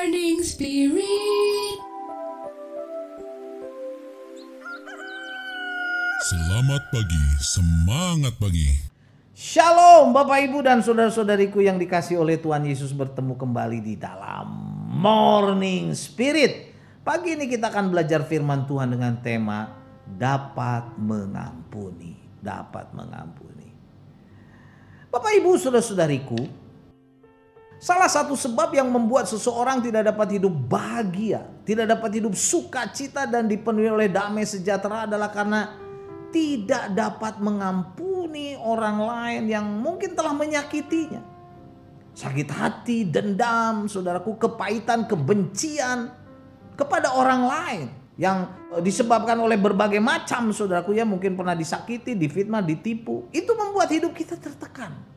Morning Spirit. Selamat pagi, semangat pagi. Shalom Bapak Ibu dan saudara-saudariku yang dikasihi oleh Tuhan Yesus, bertemu kembali di dalam Morning Spirit. Pagi ini kita akan belajar firman Tuhan dengan tema dapat mengampuni. Dapat mengampuni. Bapak Ibu saudara-saudariku, salah satu sebab yang membuat seseorang tidak dapat hidup bahagia, tidak dapat hidup sukacita dan dipenuhi oleh damai sejahtera adalah karena tidak dapat mengampuni orang lain yang mungkin telah menyakitinya. Sakit hati, dendam, saudaraku, kepahitan, kebencian kepada orang lain yang disebabkan oleh berbagai macam, saudaraku, ya, mungkin pernah disakiti, difitnah, ditipu. Itu membuat hidup kita tertekan.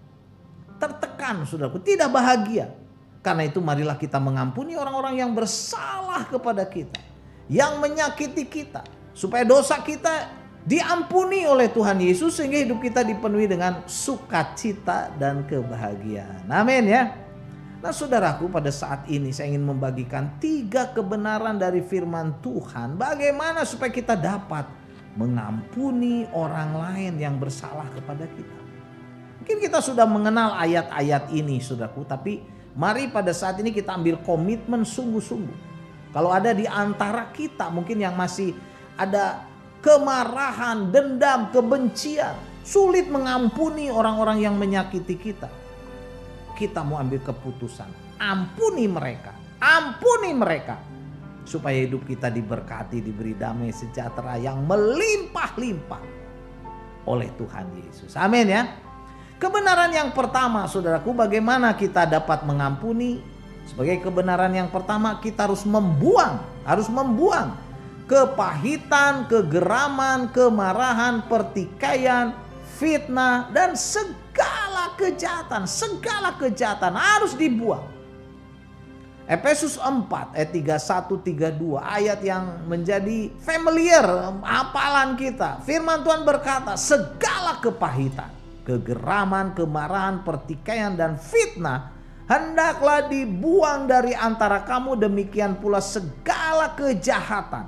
Tertekan, saudaraku, tidak bahagia. Karena itu marilah kita mengampuni orang-orang yang bersalah kepada kita, yang menyakiti kita, supaya dosa kita diampuni oleh Tuhan Yesus sehingga hidup kita dipenuhi dengan sukacita dan kebahagiaan. Amin ya. Nah saudaraku, pada saat ini saya ingin membagikan 3 kebenaran dari firman Tuhan. Bagaimana supaya kita dapat mengampuni orang lain yang bersalah kepada kita. Mungkin kita sudah mengenal ayat-ayat ini saudaraku, tapi mari pada saat ini kita ambil komitmen sungguh-sungguh. Kalau ada di antara kita mungkin yang masih ada kemarahan, dendam, kebencian, sulit mengampuni orang-orang yang menyakiti kita. Kita mau ambil keputusan, ampuni mereka, supaya hidup kita diberkati, diberi damai sejahtera yang melimpah-limpah oleh Tuhan Yesus. Amin ya. Kebenaran yang pertama, saudaraku, bagaimana kita dapat mengampuni? Sebagai kebenaran yang pertama, kita harus membuang kepahitan, kegeraman, kemarahan, pertikaian, fitnah, dan segala kejahatan harus dibuang. Efesus 4 ayat 31-32, ayat yang menjadi familiar, hafalan kita. Firman Tuhan berkata, segala kepahitan, kegeraman, kemarahan, pertikaian, dan fitnah hendaklah dibuang dari antara kamu, demikian pula segala kejahatan.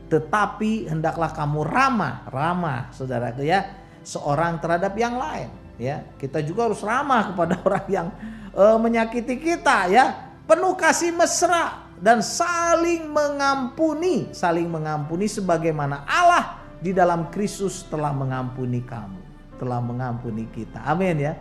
Tetapi hendaklah kamu ramah, saudaraku ya, seorang terhadap yang lain. Ya, kita juga harus ramah kepada orang yang menyakiti kita, ya. Penuh kasih mesra dan saling mengampuni sebagaimana Allah di dalam Kristus telah mengampuni kamu, telah mengampuni kita. Amin ya.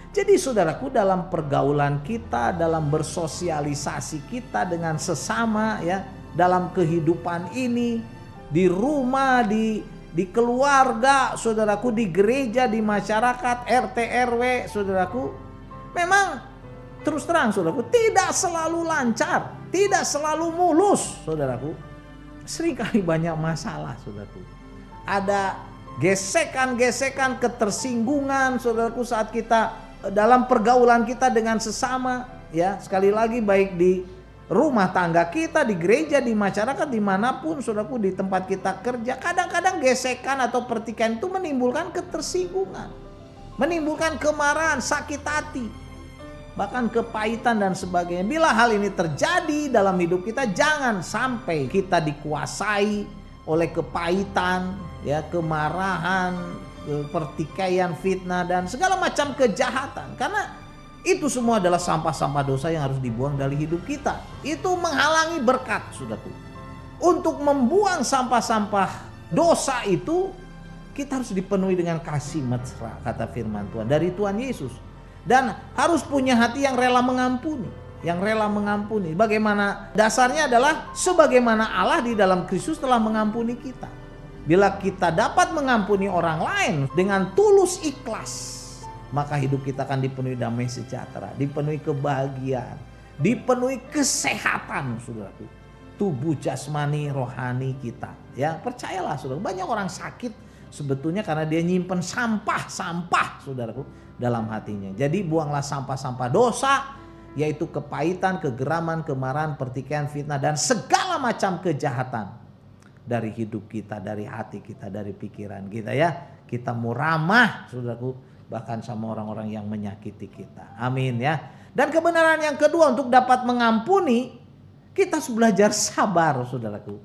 Jadi saudaraku, dalam pergaulan kita, dalam bersosialisasi kita dengan sesama, ya, dalam kehidupan ini, di rumah, di keluarga, saudaraku, di gereja, di masyarakat, RT RW, saudaraku, memang terus terang, saudaraku, tidak selalu lancar, tidak selalu mulus, saudaraku. Seringkali banyak masalah, saudaraku. Ada gesekan-gesekan, ketersinggungan, saudaraku, saat kita dalam pergaulan kita dengan sesama, ya, sekali lagi, baik di rumah tangga kita, di gereja, di masyarakat, dimanapun, saudaraku, di tempat kita kerja. Kadang-kadang gesekan atau pertikaian itu menimbulkan ketersinggungan, menimbulkan kemarahan, sakit hati, bahkan kepahitan dan sebagainya. Bila hal ini terjadi dalam hidup kita, jangan sampai kita dikuasai oleh kepahitan, ya, kemarahan, pertikaian, fitnah, dan segala macam kejahatan. Karena itu semua adalah sampah-sampah dosa yang harus dibuang dari hidup kita. Itu menghalangi berkat, saudaraku. Untuk membuang sampah-sampah dosa itu, kita harus dipenuhi dengan kasih mesra, kata firman Tuhan, dari Tuhan Yesus. Dan harus punya hati yang rela mengampuni. Bagaimana dasarnya adalah sebagaimana Allah di dalam Kristus telah mengampuni kita. Bila kita dapat mengampuni orang lain dengan tulus ikhlas, maka hidup kita akan dipenuhi damai sejahtera, dipenuhi kebahagiaan, dipenuhi kesehatan, saudaraku. Tubuh jasmani rohani kita, ya, percayalah, saudara. Banyak orang sakit sebetulnya karena dia nyimpen sampah, saudaraku, dalam hatinya. Jadi buanglah sampah-sampah dosa, yaitu kepahitan, kegeraman, kemarahan, pertikaian, fitnah, dan segala macam kejahatan dari hidup kita, dari hati kita, dari pikiran kita, ya. Kita mau ramah, saudaraku, bahkan sama orang-orang yang menyakiti kita. Amin ya. Dan kebenaran yang kedua untuk dapat mengampuni, Kita harus belajar sabar, saudaraku.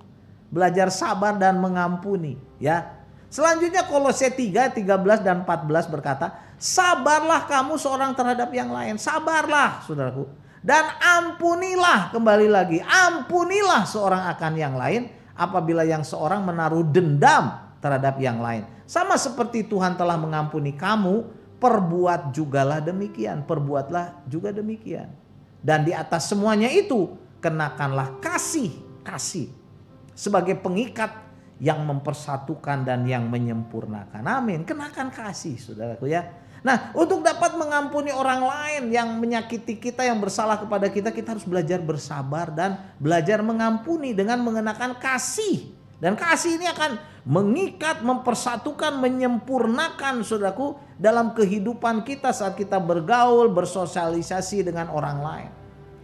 Belajar sabar dan mengampuni, ya. Selanjutnya Kolose 3, 13 dan 14 berkata, sabarlah kamu seorang terhadap yang lain. Sabarlah, saudaraku. Dan ampunilah, kembali lagi, ampunilah seorang akan yang lain apabila yang seorang menaruh dendam terhadap yang lain. Sama seperti Tuhan telah mengampuni kamu, perbuat jugalah demikian. Perbuatlah juga demikian. Dan di atas semuanya itu, kenakanlah kasih sebagai pengikat yang mempersatukan dan yang menyempurnakan. Amin. Kenakan kasih, saudaraku, ya. Nah, untuk dapat mengampuni orang lain yang menyakiti kita, yang bersalah kepada kita, kita harus belajar bersabar dan belajar mengampuni dengan mengenakan kasih. Dan kasih ini akan mengikat, mempersatukan, menyempurnakan, saudaraku, dalam kehidupan kita saat kita bergaul, bersosialisasi dengan orang lain,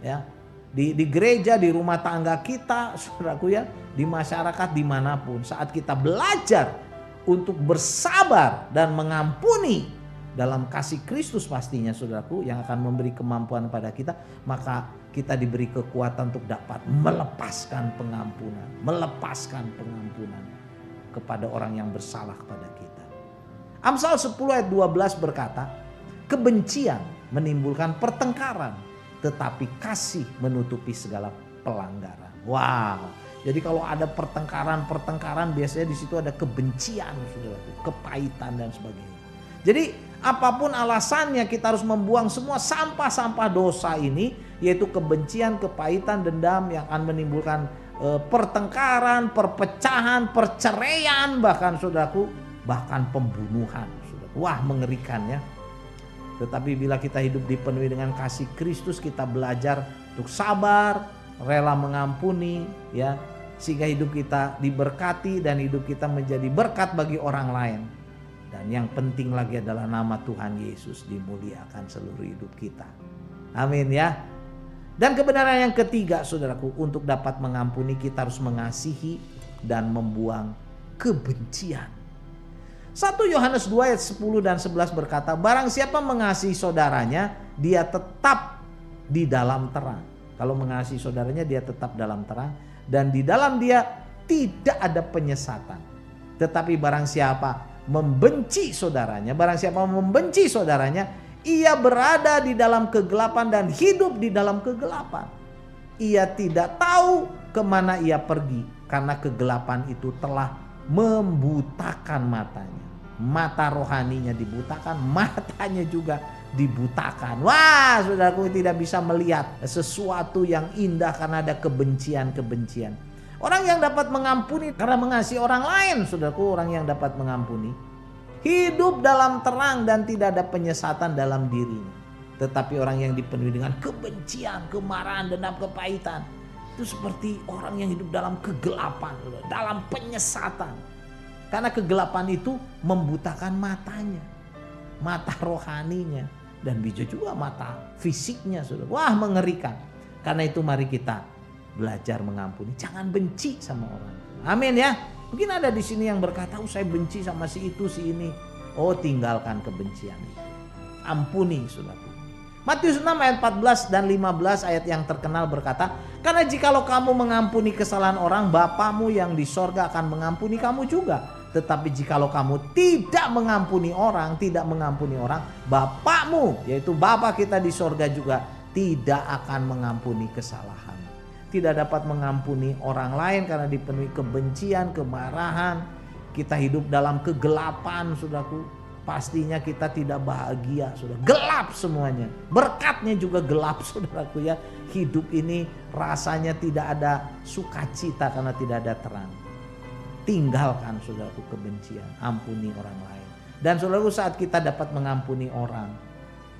ya. Di gereja, di rumah tangga kita, saudaraku, ya, di masyarakat, dimanapun, saat kita belajar untuk bersabar dan mengampuni dalam kasih Kristus pastinya, saudaraku, yang akan memberi kemampuan pada kita, maka kita diberi kekuatan untuk dapat melepaskan pengampunan kepada orang yang bersalah kepada kita. Amsal 10 ayat 12 berkata, kebencian menimbulkan pertengkaran, tetapi kasih menutupi segala pelanggaran. Wow. Jadi kalau ada pertengkaran biasanya di situ ada kebencian, saudaraku, kepahitan dan sebagainya. Jadi apapun alasannya kita harus membuang semua sampah-sampah dosa ini, yaitu kebencian, kepahitan, dendam yang akan menimbulkan pertengkaran, perpecahan, perceraian, bahkan, saudaraku, bahkan pembunuhan, saudaraku. Wah, mengerikan, ya. Tetapi bila kita hidup dipenuhi dengan kasih Kristus, kita belajar untuk sabar, rela mengampuni, ya, sehingga hidup kita diberkati dan hidup kita menjadi berkat bagi orang lain. Dan yang penting lagi adalah nama Tuhan Yesus dimuliakan seluruh hidup kita. Amin, ya. Dan kebenaran yang ketiga, saudaraku, untuk dapat mengampuni kita harus mengasihi dan membuang kebencian. 1 Yohanes 2 ayat 10 dan 11 berkata, barang siapa mengasihi saudaranya, dia tetap di dalam terang. Kalau mengasihi saudaranya, dia tetap dalam terang. Dan di dalam dia tidak ada penyesatan. Tetapi barang siapa membenci saudaranya, ia berada di dalam kegelapan dan hidup di dalam kegelapan. Ia tidak tahu kemana ia pergi, karena kegelapan itu telah membutakan matanya. Mata rohaninya dibutakan, matanya juga dibutakan. Wah, saudaraku, tidak bisa melihat sesuatu yang indah karena ada kebencian. Orang yang dapat mengampuni karena mengasihi orang lain, saudaraku, orang yang dapat mengampuni, hidup dalam terang dan tidak ada penyesatan dalam dirinya. Tetapi orang yang dipenuhi dengan kebencian, kemarahan, dendam, kepahitan, itu seperti orang yang hidup dalam kegelapan, dalam penyesatan. Karena kegelapan itu membutakan matanya, mata rohaninya, dan bisa juga mata fisiknya, saudara. Wah, mengerikan. Karena itu mari kita belajar mengampuni. Jangan benci sama orang. Amin, ya. Mungkin ada di sini yang berkata, saya benci sama si itu, si ini. Oh, tinggalkan kebencian itu. Ampuni, saudara. Matius 6 ayat 14 dan 15 ayat yang terkenal berkata, karena jikalau kamu mengampuni kesalahan orang, Bapamu yang di sorga akan mengampuni kamu juga. Tetapi jikalau kamu tidak mengampuni orang, Bapamu, yaitu Bapa kita di sorga juga tidak akan mengampuni kesalahan. Tidak dapat mengampuni orang lain karena dipenuhi kebencian, kemarahan. Kita hidup dalam kegelapan, saudaraku. Pastinya kita tidak bahagia, saudara. Gelap semuanya. Berkatnya juga gelap, saudaraku, ya. Hidup ini rasanya tidak ada sukacita karena tidak ada terang. Tinggalkan, saudaraku, kebencian. Ampuni orang lain. Dan saudaraku, saat kita dapat mengampuni orang,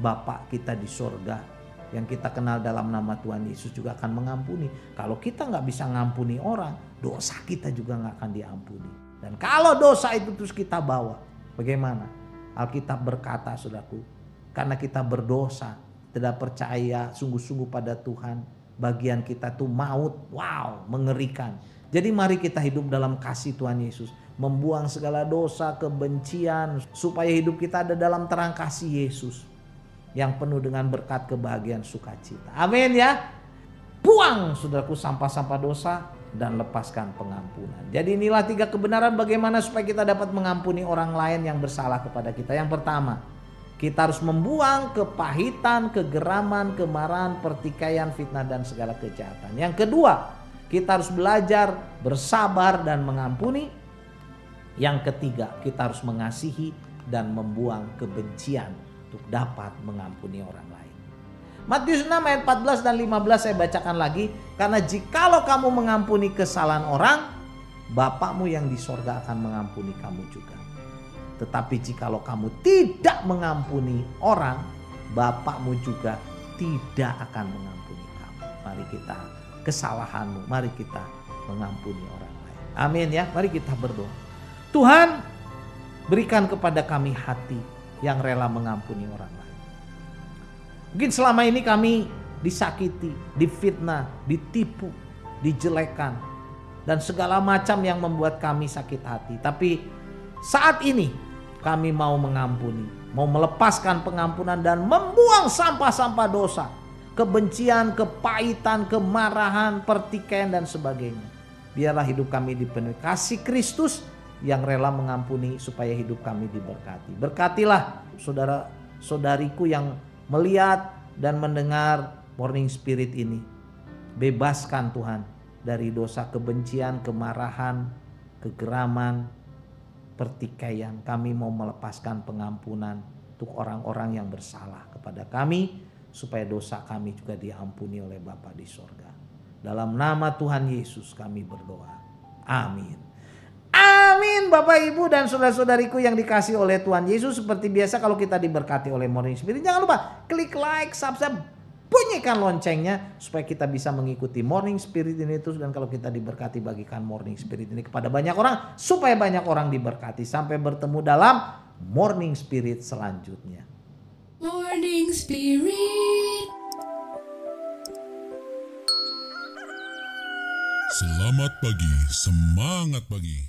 Bapa kita di sorga yang kita kenal dalam nama Tuhan Yesus juga akan mengampuni. Kalau kita nggak bisa mengampuni orang, dosa kita juga nggak akan diampuni. Dan kalau dosa itu terus kita bawa, bagaimana? Alkitab berkata, saudaraku, karena kita berdosa, tidak percaya sungguh-sungguh pada Tuhan, bagian kita tuh maut. Wow, mengerikan. Jadi mari kita hidup dalam kasih Tuhan Yesus, membuang segala dosa, kebencian, supaya hidup kita ada dalam terang kasih Yesus yang penuh dengan berkat, kebahagiaan, sukacita. Amin, ya. buang saudaraku sampah-sampah dosa dan lepaskan pengampunan. Jadi inilah 3 kebenaran bagaimana supaya kita dapat mengampuni orang lain yang bersalah kepada kita. Yang pertama, kita harus membuang kepahitan, kegeraman, kemarahan, pertikaian, fitnah dan segala kejahatan. Yang kedua, kita harus belajar bersabar dan mengampuni. Yang ketiga, kita harus mengasihi dan membuang kebencian untuk dapat mengampuni orang lain. Matius 6 ayat 14 dan 15 saya bacakan lagi. Karena jikalau kamu mengampuni kesalahan orang, Bapakmu yang di sorga akan mengampuni kamu juga. Tetapi jikalau kamu tidak mengampuni orang, Bapakmu juga tidak akan mengampuni kamu. Mari kita kesalahanmu, mari kita mengampuni orang lain. Amin ya, mari kita berdoa. Tuhan, berikan kepada kami hati yang rela mengampuni orang lain. Mungkin selama ini kami disakiti, difitnah, ditipu, dijelekan, dan segala macam yang membuat kami sakit hati. Tapi saat ini kami mau mengampuni, mau melepaskan pengampunan dan membuang sampah-sampah dosa, kebencian, kepahitan, kemarahan, pertikaian dan sebagainya. Biarlah hidup kami dipenuhi kasih Kristus yang rela mengampuni supaya hidup kami diberkati. Berkatilah saudara-saudariku yang melihat dan mendengar Morning Spirit ini. Bebaskan Tuhan dari dosa kebencian, kemarahan, kegeraman, pertikaian. Kami mau melepaskan pengampunan untuk orang-orang yang bersalah kepada kami, supaya dosa kami juga diampuni oleh Bapa di sorga. Dalam nama Tuhan Yesus kami berdoa. Amin. Amin Bapak Ibu dan saudara-saudariku yang dikasih oleh Tuhan Yesus. Seperti biasa kalau kita diberkati oleh Morning Spirit, jangan lupa klik like, subscribe, bunyikan loncengnya supaya kita bisa mengikuti Morning Spirit ini terus. Dan kalau kita diberkati, bagikan Morning Spirit ini kepada banyak orang supaya banyak orang diberkati. Sampai bertemu dalam Morning Spirit selanjutnya. Morning Spirit. Selamat pagi, semangat pagi.